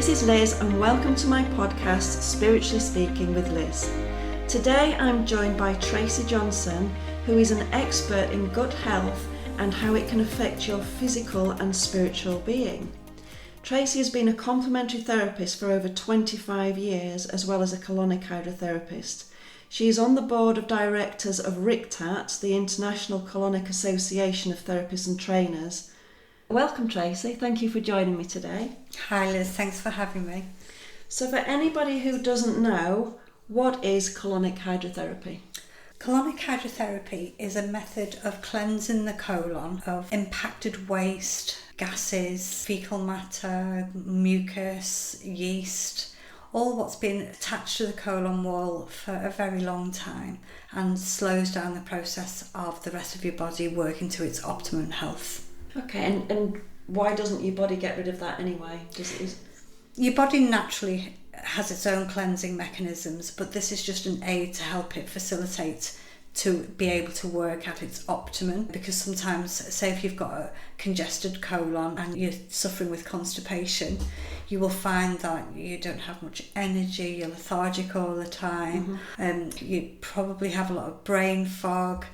This is Liz and welcome to my podcast, Spiritually Speaking with Liz. Today I'm joined by Tracy Johnson, who is an expert in gut health and how it can affect your physical and spiritual being. Tracy has been a complementary therapist for over 25 years, as well as a colonic hydrotherapist. She is on the board of directors of RICTAT, the International Colonic Association of Therapists and Trainers. Welcome, Tracy. Thank you for joining me today. Hi, Liz. Thanks for having me. So for anybody who doesn't know, what is colonic hydrotherapy? Colonic hydrotherapy is a method of cleansing the colon of impacted waste, gases, fecal matter, mucus, yeast, all what's been attached to the colon wall for a very long time and slows down the process of the rest of your body working to its optimum health. Okay, and why doesn't your body get rid of that anyway? Your body naturally has its own cleansing mechanisms, but this is just an aid to help it facilitate to be able to work at its optimum. Because sometimes, say if you've got a congested colon and you're suffering with constipation, you will find that you don't have much energy, you're lethargic all the time, and you probably have a lot of brain fog.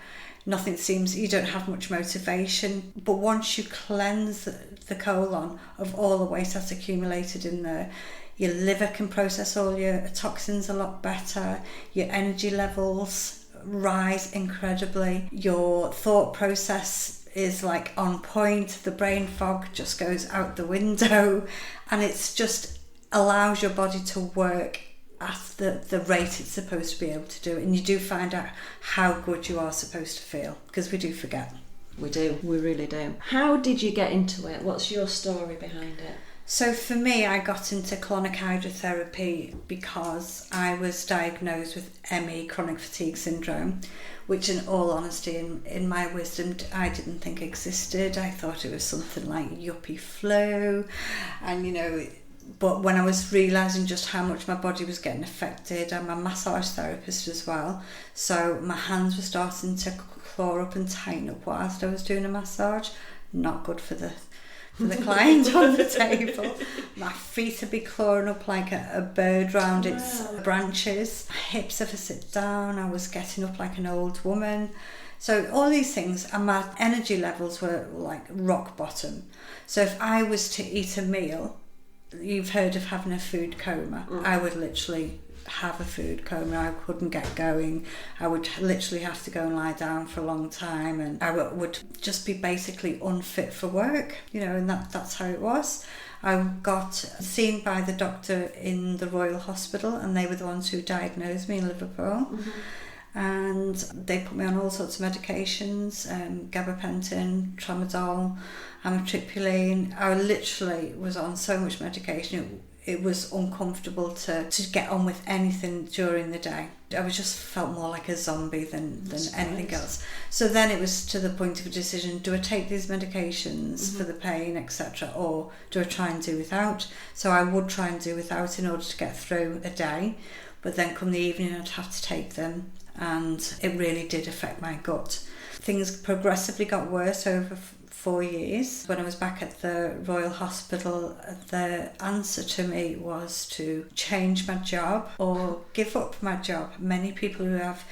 You don't have much motivation. But once you cleanse the colon of all the waste that's accumulated in there, your liver can process all your toxins a lot better, your energy levels rise incredibly, your thought process is like on point, the brain fog just goes out the window, and it's just allows your body to work at the rate it's supposed to be able to do it. And you do find out how good you are supposed to feel, because we do forget. We do, we really do. How did you get into it? What's your story behind it? So for me, I got into colonic hydrotherapy because I was diagnosed with ME, chronic fatigue syndrome, which in all honesty, in my wisdom, I didn't think existed. I thought it was something like yuppie flu, and but when I was realising just how much my body was getting affected, I'm a massage therapist as well, so my hands were starting to claw up and tighten up whilst I was doing a massage. Not good for the client on the table. My feet would be clawing up like a bird round its branches. My hips, if I sit down, I was getting up like an old woman. So all these things, and my energy levels were like rock bottom. So if I was to eat a meal, you've heard of having a food coma. I would literally have a food coma. I couldn't get going. I would literally have to go and lie down for a long time, and I would just be basically unfit for work, and that's how it was. I got seen by the doctor in the Royal Hospital, and they were the ones who diagnosed me in Liverpool. And they put me on all sorts of medications, gabapentin, tramadol, amitriptyline. I literally was on so much medication, it was uncomfortable to get on with anything during the day. I was just felt more like a zombie than anything else. So then it was to the point of a decision, do I take these medications for the pain, etc., or do I try and do without? So I would try and do without in order to get through a day, but then come the evening I'd have to take them, and it really did affect my gut. Things progressively got worse over 4 years. When I was back at the Royal Hospital, the answer to me was to change my job or give up my job. Many people who have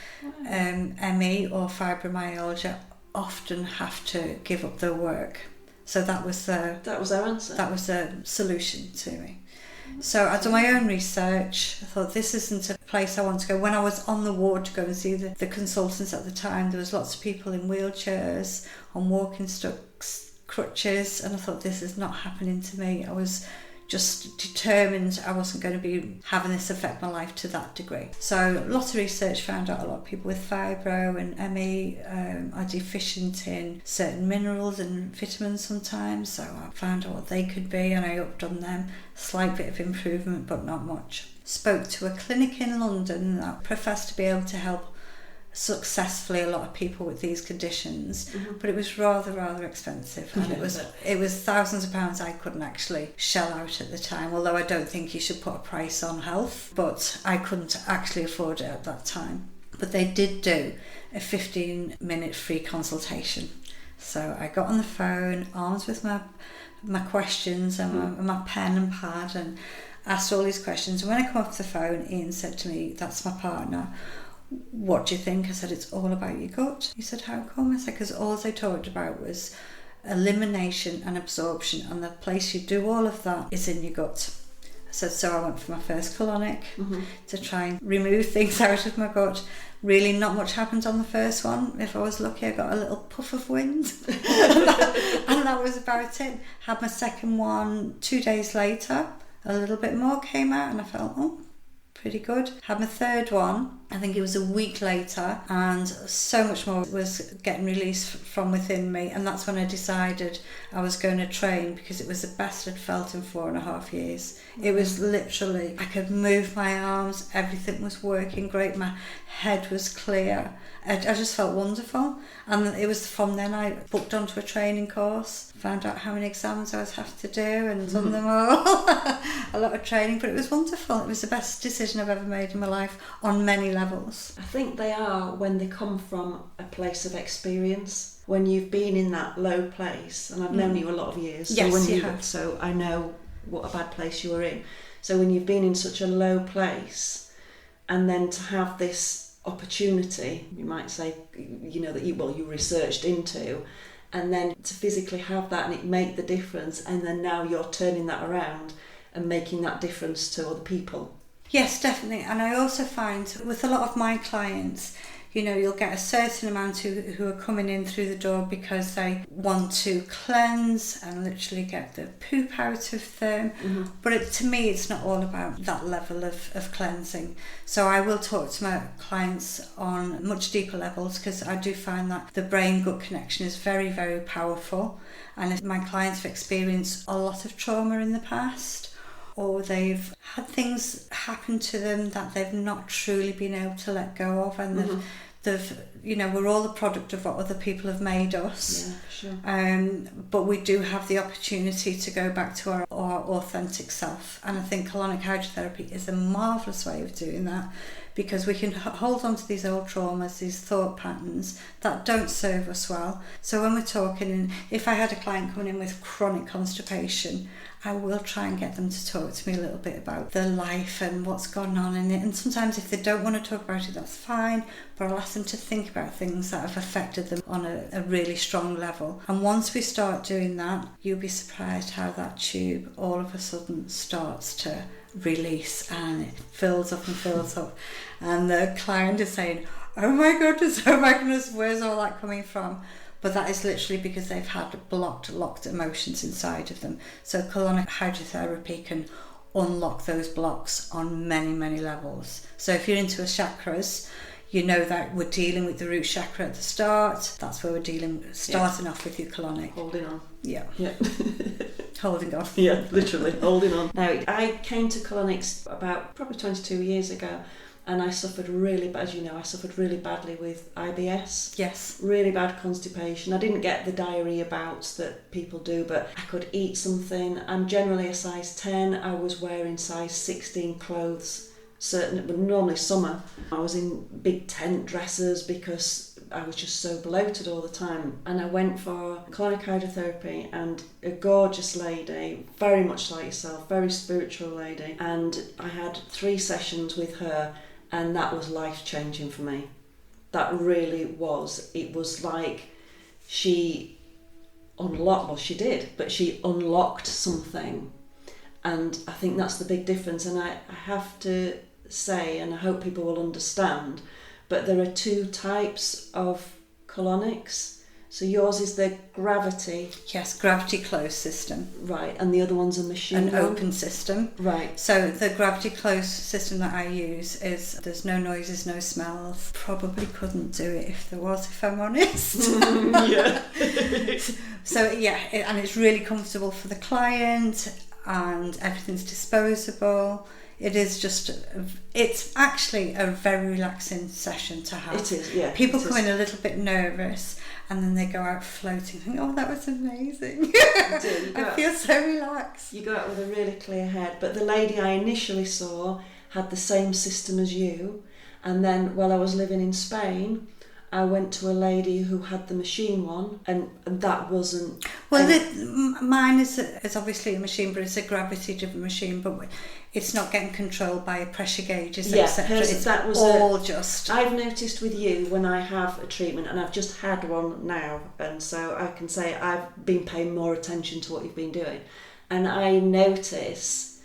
ME or fibromyalgia often have to give up their work. So that was their answer. That was the solution to me. So I did my own research. I thought, this isn't a place I want to go. When I was on the ward to go and see the consultants at the time, there was lots of people in wheelchairs, on walking sticks, crutches, and I thought, this is not happening to me. I was just determined I wasn't going to be having this affect my life to that degree. So lots of research found out a lot of people with fibro and ME are deficient in certain minerals and vitamins sometimes, so I found out what they could be and I upped on them. Slight bit of improvement, but not much. Spoke to a clinic in London that professed to be able to help successfully a lot of people with these conditions, but it was rather expensive, and it was thousands of pounds I couldn't actually shell out at the time, although I don't think you should put a price on health, but I couldn't actually afford it at that time. But they did do a 15-minute free consultation, so I got on the phone, armed with my questions and my pen and pad, and asked all these questions. And when I come off the phone, Ian said to me, that's my partner, what do you think? I said, it's all about your gut. He said, how come? I said, because all they talked about was elimination and absorption, and the place you do all of that is in your gut. I said, so I went for my first colonic to try and remove things out of my gut. Really not much happened on the first one. If I was lucky, I got a little puff of wind and that was about it. Had my second one 2 days later, a little bit more came out and I felt, pretty good. Had my third one, I think it was a week later, and so much more was getting released from within me, and that's when I decided I was going to train, because it was the best I'd felt in 4.5 years. It was literally, I could move my arms, everything was working great, my head was clear. I just felt wonderful, and it was from then I booked onto a training course, found out how many exams I would have to do, and done them all. A lot of training, but it was wonderful. It was the best decision I've ever made in my life on many levels. I think they are when they come from a place of experience. When you've been in that low place, and I've known you a lot of years, yes, when you have. So I know what a bad place you were in. So when you've been in such a low place, and then to have this opportunity, you might say, that you researched into, and then to physically have that and it make the difference, and then now you're turning that around and making that difference to other people. Yes, definitely. And I also find with a lot of my clients, you'll get a certain amount who are coming in through the door because they want to cleanse and literally get the poop out of them. But to me, it's not all about that level of cleansing. So I will talk to my clients on much deeper levels, because I do find that the brain-gut connection is very, very powerful. And if my clients have experienced a lot of trauma in the past, or they've had things happen to them that they've not truly been able to let go of, and they've we're all the product of what other people have made us. Yeah, sure. But we do have the opportunity to go back to our authentic self, and I think colonic hydrotherapy is a marvellous way of doing that, because we can hold on to these old traumas, these thought patterns that don't serve us well. So when we're talking, and if I had a client coming in with chronic constipation, I will try and get them to talk to me a little bit about their life and what's gone on in it. And sometimes if they don't want to talk about it, that's fine, but I'll ask them to think about things that have affected them on a really strong level. And once we start doing that, you'll be surprised how that tube all of a sudden starts to release, and it fills up and fills up. And the client is saying, oh my goodness, where's all that coming from? But that is literally because they've had locked emotions inside of them. So colonic hydrotherapy can unlock those blocks on many, many levels. So if you're into chakras, you know that we're dealing with the root chakra at the start. That's where we're starting off with your colonic. Holding on. Yeah. Holding on. Yeah, literally, holding on. Now, I came to colonics about probably 22 years ago, and I suffered really badly with IBS. Yes. Really bad constipation. I didn't get the diarrhea bouts that people do, but I could eat something. I'm generally a size 10. I was wearing size 16 clothes. But normally summer. I was in big tent dresses because I was just so bloated all the time. And I went for colonic hydrotherapy, and a gorgeous lady, very much like yourself, very spiritual lady. And I had 3 sessions with her, and that was life-changing for me. That really was. It was like she unlocked something. And I think that's the big difference. And I have to say, and I hope people will understand, but there are 2 types of colonics. So yours is the gravity. Yes, gravity closed system. Right, and the other one's a machine. An open system. Right. So the gravity closed system that I use is there's no noises, no smells. Probably couldn't do it if there was, if I'm honest. Yeah. So yeah, and it's really comfortable for the client, and everything's disposable. It's actually a very relaxing session to have. It is, yeah. People come in a little bit nervous, and then they go out floating, think, oh, that was amazing. I feel so relaxed. You go out with a really clear head. But the lady I initially saw had the same system as you, and then while I was living in Spain, I went to a lady who had the machine one, and that wasn't... Well, mine is obviously a machine, but it's a gravity-driven machine, but it's not getting controlled by pressure gauges, etc. It's that was all just... I've noticed with you when I have a treatment, and I've just had one now, and so I can say I've been paying more attention to what you've been doing, and I notice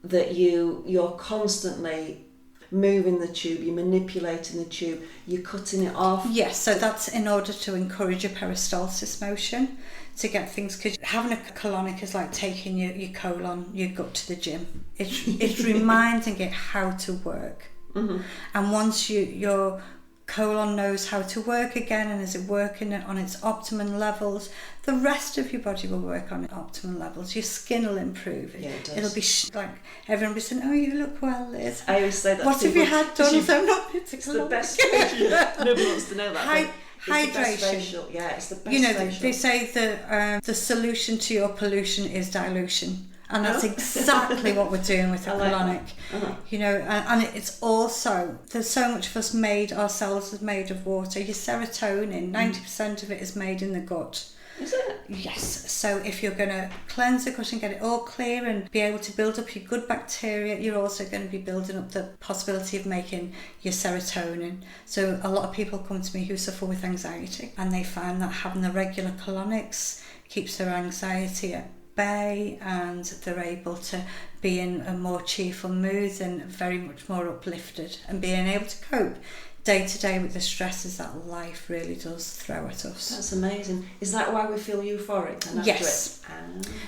that you're constantly moving the tube, you're manipulating the tube, you're cutting it off. Yes, so that's in order to encourage a peristalsis motion, to get things, because having a colonic is like taking your colon, your gut to the gym. It's reminding it how to work. Mm-hmm. And once your colon knows how to work again and is it working on its optimum levels, the rest of your body will work on optimum levels. Your skin will improve. Yeah, it does. It'll be like everyone will be saying, "Oh, you look well, Liz." I always say that. What have you had done? So I'm not it's the best facial. Nobody wants to know that. Hydration. Yeah, it's the best. You know, facial. they say the solution to your pollution is dilution. And that's exactly what we're doing with a colonic. Uh-huh. You know, and it's also, there's so much of us our cells are made of water. Your serotonin, 90% of it is made in the gut. Is it? Yes. So if you're going to cleanse the gut and get it all clear and be able to build up your good bacteria, you're also going to be building up the possibility of making your serotonin. So a lot of people come to me who suffer with anxiety, and they find that having the regular colonics keeps their anxiety at bay, and they're able to be in a more cheerful mood and very much more uplifted, and being able to cope day to day with the stresses that life really does throw at us. That's amazing. Is that why we feel euphoric? And yes.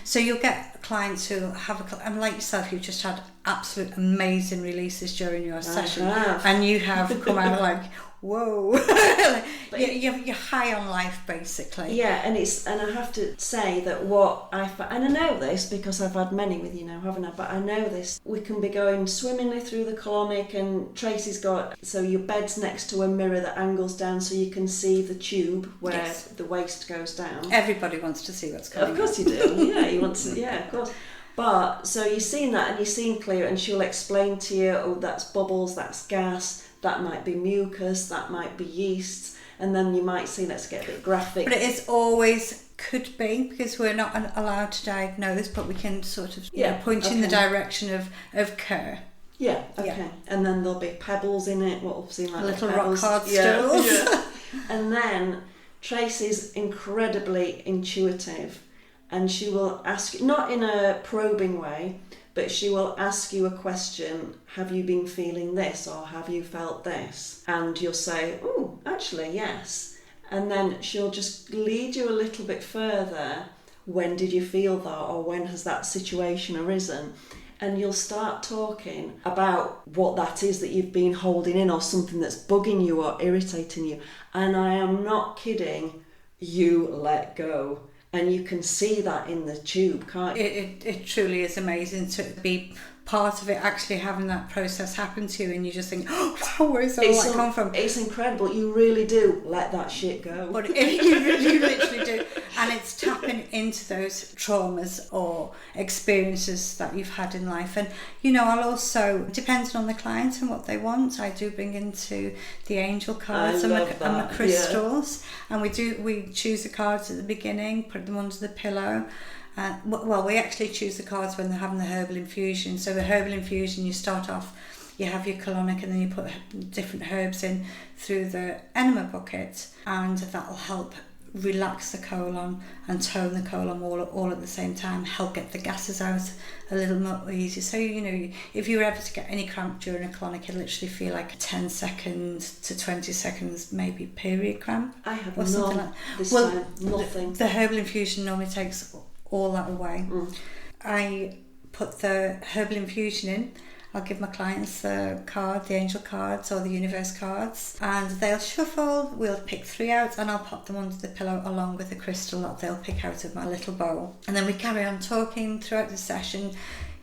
So you'll get clients who have and like yourself, you've just had absolute amazing releases during your session, and you have come out like, whoa. You're high on life, basically. Yeah, and I have to say that what and I know this because I've had many with you now, haven't I? But I know this. We can be going swimmingly through the colonic, and Tracy's got, so your bed's next to a mirror that angles down so you can see the tube where the waist goes down. Everybody wants to see what's going on. Of course you do. Yeah, you want to. Yeah, of course. But so you're seeing that, and you're seeing clear, and she'll explain to you, oh, that's bubbles, that's gas. That might be mucus, that might be yeast, and then you might see, let's get a bit graphic. But it is always could be, because we're not allowed to diagnose, but we can sort of point in the direction of care. Yeah, okay. Yeah. And then there'll be pebbles in it, what we've seen like little rock hard stools. Yeah. And then Tracy's incredibly intuitive, and she will ask, not in a probing way, but she will ask you a question, have you been feeling this, or have you felt this? And you'll say, oh, actually, yes. And then she'll just lead you a little bit further. When did you feel that, or when has that situation arisen? And you'll start talking about what that is that you've been holding in, or something that's bugging you or irritating you. And I am not kidding, you let go. And you can see that in the tube, can't you? It truly is amazing to be part of it, actually having that process happen to you, and you just think, oh, wow, where's all that come from? It's incredible. You really do let that shit go. But you literally do. And it's tapping into those traumas or experiences that you've had in life. And, you know, I'll also, depending on the client and what they want, I do bring into the angel cards and my crystals. Yeah. And we choose the cards at the beginning, put them under the pillow. Well, we actually choose the cards when they're having the herbal infusion. So the herbal infusion, you start off, you have your colonic, and then you put different herbs in through the enema bucket, and that will help relax the colon and tone the colon all at the same time, help get the gases out a little more easy. So, you know, if you were ever to get any cramp during a colonic, it'll literally feel like 10 seconds to 20 seconds maybe period cramp. I have or something like this time, nothing. The herbal infusion normally takes all that away. I put the herbal infusion in. I'll give my clients the card, the angel cards or the universe cards, and they'll shuffle. We'll pick 3 out, and I'll pop them under the pillow along with the crystal that they'll pick out of my little bowl. And then we carry on talking throughout the session.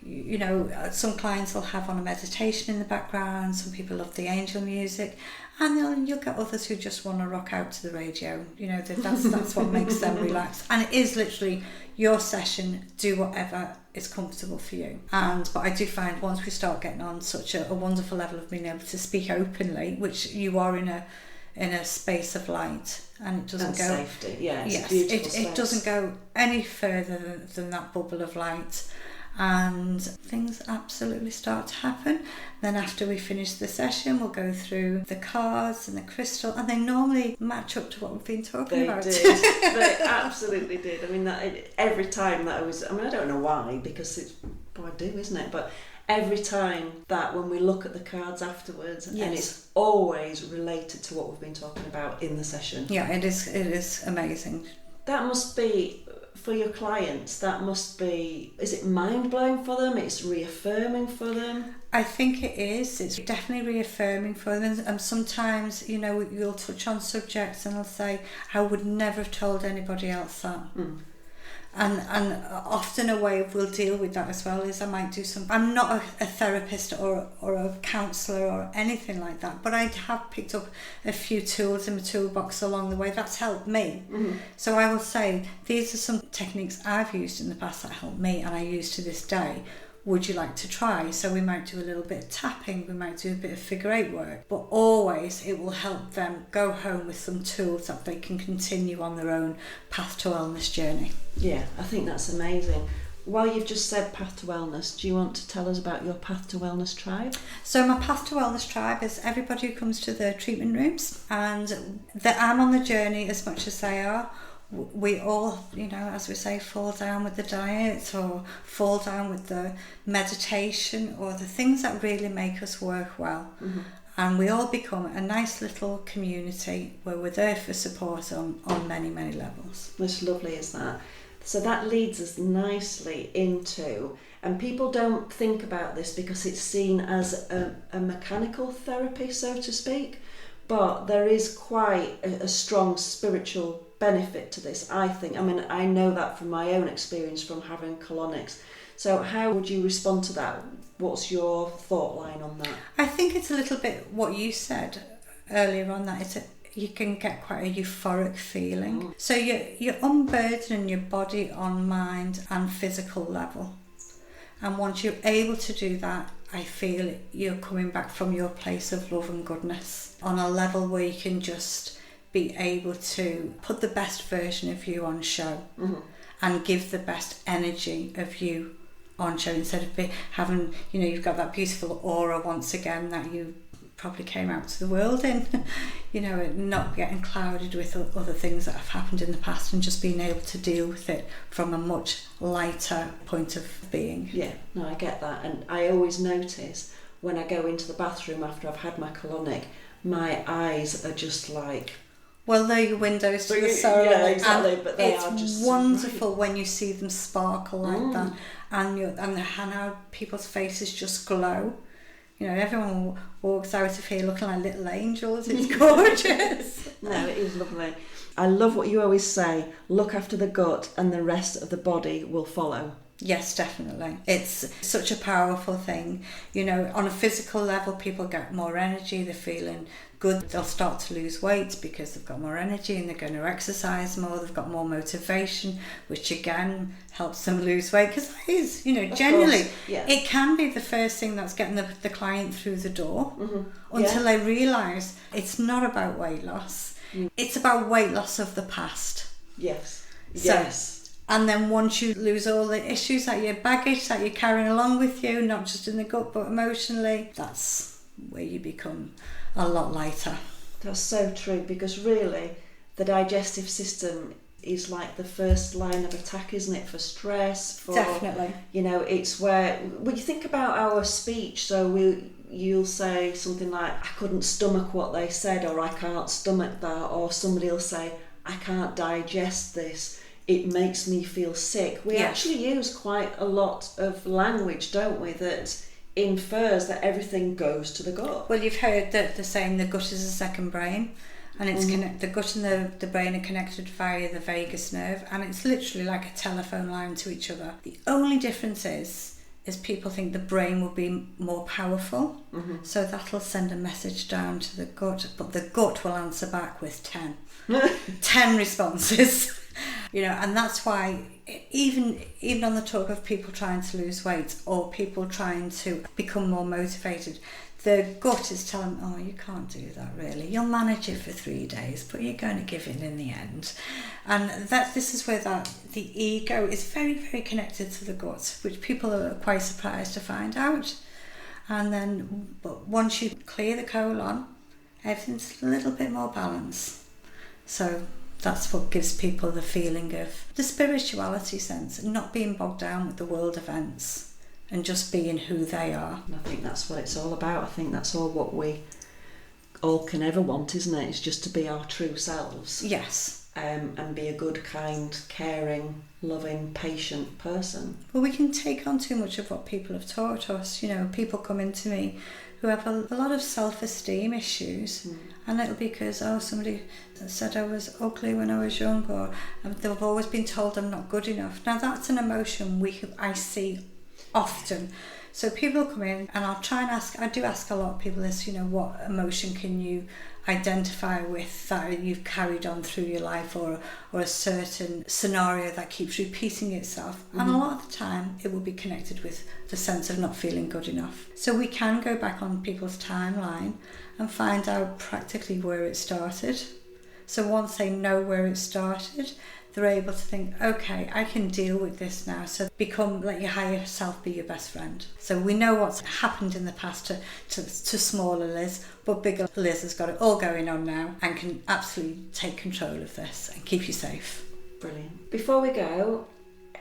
You know, some clients will have on a meditation in the background, some people love the angel music, and then you'll get others who just want to rock out to the radio. You know, that's what makes them relax. And it is literally your session, do whatever is comfortable for you. But I do find once we start getting on such a wonderful level of being able to speak openly, which you are in a in a space of light, and it doesn't and go safety. Yeah, it's yes, a beautiful space. it doesn't go any further than that bubble of light, and things absolutely start to happen. Then after we finish the session, we'll go through the cards and the crystal, and they normally match up to what we've been talking about. They absolutely did. I mean, every time that I don't know why, because it's what I do, isn't it? But every time that when we look at the cards afterwards, and it's always related to what we've been talking about in the session. Yeah, it is amazing. That must be, for your clients, is it mind-blowing for them? It's reaffirming for them? I think it is. It's definitely reaffirming for them. And sometimes, you'll touch on subjects and I'll say, I would never have told anybody else that. And often a way we'll deal with that as well is I might do I'm not a therapist or a counsellor or anything like that, but I have picked up a few tools in my toolbox along the way that's helped me. So I will say these are some techniques I've used in the past that helped me and I use to this day. Would you like to try? So we might do a little bit of tapping, we might do a bit of figure 8 work, but always it will help them go home with some tools that they can continue on their own path to wellness journey. Yeah, I think that's amazing. While you've just said path to wellness, do you want to tell us about your path to wellness tribe? So my path to wellness tribe is everybody who comes to the treatment rooms, and that I'm on the journey as much as they are. We all, as we say, fall down with the diet or fall down with the meditation or the things that really make us work well. And we all become a nice little community where we're there for support on many, many levels. It's lovely, is that? So that leads us nicely into, and people don't think about this because it's seen as a mechanical therapy, so to speak, but there is quite a strong spiritual benefit to this, I think. I mean, I know that from my own experience from having colonics. So how would you respond to that? What's your thought line on that? I think it's a little bit what you said earlier on, that you can get quite a euphoric feeling. So you're unburdening your body on mind and physical level. And once you're able to do that, I feel you're coming back from your place of love and goodness on a level where you can just be able to put the best version of you on show and give the best energy of you on show, instead of having, you've got that beautiful aura once again that you probably came out to the world in, not getting clouded with other things that have happened in the past, and just being able to deal with it from a much lighter point of being. Yeah, no, I get that. And I always notice when I go into the bathroom after I've had my colonic, my eyes are just like... Well, they're your windows to the soul. Yeah, exactly. And but they it's are just wonderful when you see them sparkle like that, and how people's faces just glow. Everyone walks out of here looking like little angels. It's gorgeous. No, it is lovely. I love what you always say, look after the gut and the rest of the body will follow. Yes, definitely. It's such a powerful thing. On a physical level, people get more energy, they're feeling good, they'll start to lose weight because they've got more energy and they're going to exercise more, they've got more motivation, which again helps them lose weight, because that is, generally, it can be the first thing that's getting the client through the door until they realise it's not about weight loss, it's about weight loss of the past. Yes. And then once you lose all the issues, that your baggage that you're carrying along with you, not just in the gut but emotionally, that's where you become a lot lighter. That's so true, because really the digestive system is like the first line of attack, isn't it, for stress, for... Definitely. It's where, when you think about our speech, so you'll say something like, I couldn't stomach what they said, or I can't stomach that, or somebody will say, I can't digest this, it makes me feel sick. We actually use quite a lot of language, don't we, that infers that everything goes to the gut. Well, you've heard the saying, the gut is a second brain, and it's the gut and the brain are connected via the vagus nerve, and it's literally like a telephone line to each other. The only difference is people think the brain will be more powerful, so that'll send a message down to the gut, but the gut will answer back with 10 responses. And that's why even on the talk of people trying to lose weight or people trying to become more motivated, The gut is telling, oh, you can't do that really. You'll manage it for 3 days, but you're going to give in the end. And this is where the ego is very, very connected to the gut, which people are quite surprised to find out. And then but once you clear the colon, everything's a little bit more balanced. So that's what gives people the feeling of the spirituality sense, not being bogged down with the world events and just being who they are. And I think that's what it's all about. I think that's all what we all can ever want, isn't it? It's just to be our true selves. Yes. And be a good, kind, caring, loving, patient person. Well, we can take on too much of what people have taught us. People come into me who have a lot of self-esteem issues, and it'll be because, somebody said I was ugly when I was young, or they've always been told I'm not good enough. Now that's an emotion I see often. So people come in and I'll try and I do ask a lot of people this, what emotion can you identify with that you've carried on through your life, or a certain scenario that keeps repeating itself. And a lot of the time it will be connected with the sense of not feeling good enough. So we can go back on people's timeline and find out practically where it started. So once they know where it started, they're able to think, okay, I can deal with this now. So let your higher self be your best friend. So we know what's happened in the past to smaller Liz, but bigger Liz has got it all going on now and can absolutely take control of this and keep you safe. Brilliant. Before we go,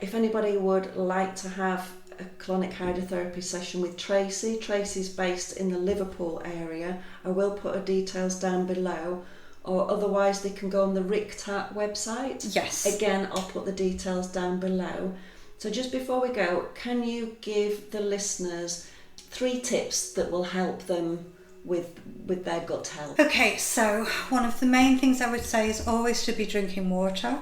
if anybody would like to have a colonic hydrotherapy session with Tracy, Tracy's based in the Liverpool area. I will put her details down below. Or otherwise they can go on the RICTAT website. Yes. Again, I'll put the details down below. So just before we go, can you give the listeners 3 tips that will help them with their gut health? Okay, so one of the main things I would say is always to be drinking water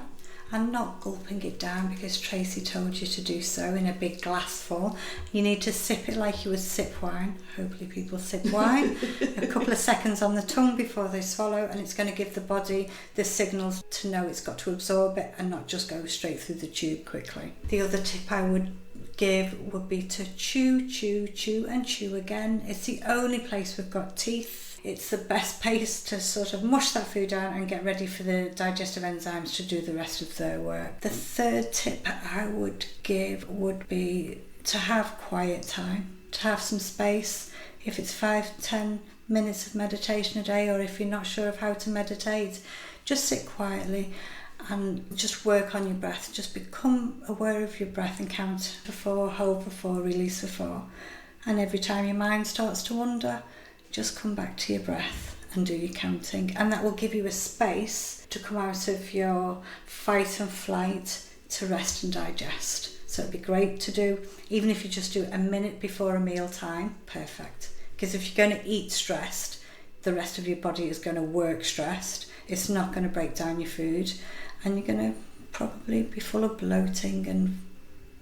and not gulping it down because Tracy told you to do so in a big glass full. You need to sip it like you would sip wine. Hopefully people sip wine. A couple of seconds on the tongue before they swallow, and it's going to give the body the signals to know it's got to absorb it and not just go straight through the tube quickly. The other tip I would give would be to chew, chew, chew and chew again. It's the only place we've got teeth. It's the best pace to sort of mush that food down and get ready for the digestive enzymes to do the rest of their work. The third tip I would give would be to have quiet time, to have some space. If it's 5-10 minutes of meditation a day, or if you're not sure of how to meditate, just sit quietly and just work on your breath. Just become aware of your breath and count for 4, hold for 4, release for 4. And every time your mind starts to wander, just come back to your breath and do your counting, and that will give you a space to come out of your fight and flight to rest and digest. So it'd be great to do, even if you just do a minute before a meal time, perfect. Because if you're going to eat stressed, the rest of your body is going to work stressed. It's not going to break down your food, and you're going to probably be full of bloating and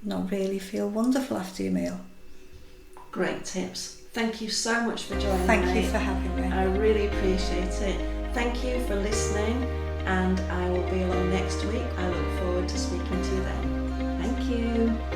not really feel wonderful after your meal. Great tips. Thank you so much for joining me. Thank you for having me. I really appreciate it. Thank you for listening, and I will be along next week. I look forward to speaking to you then. Thank you.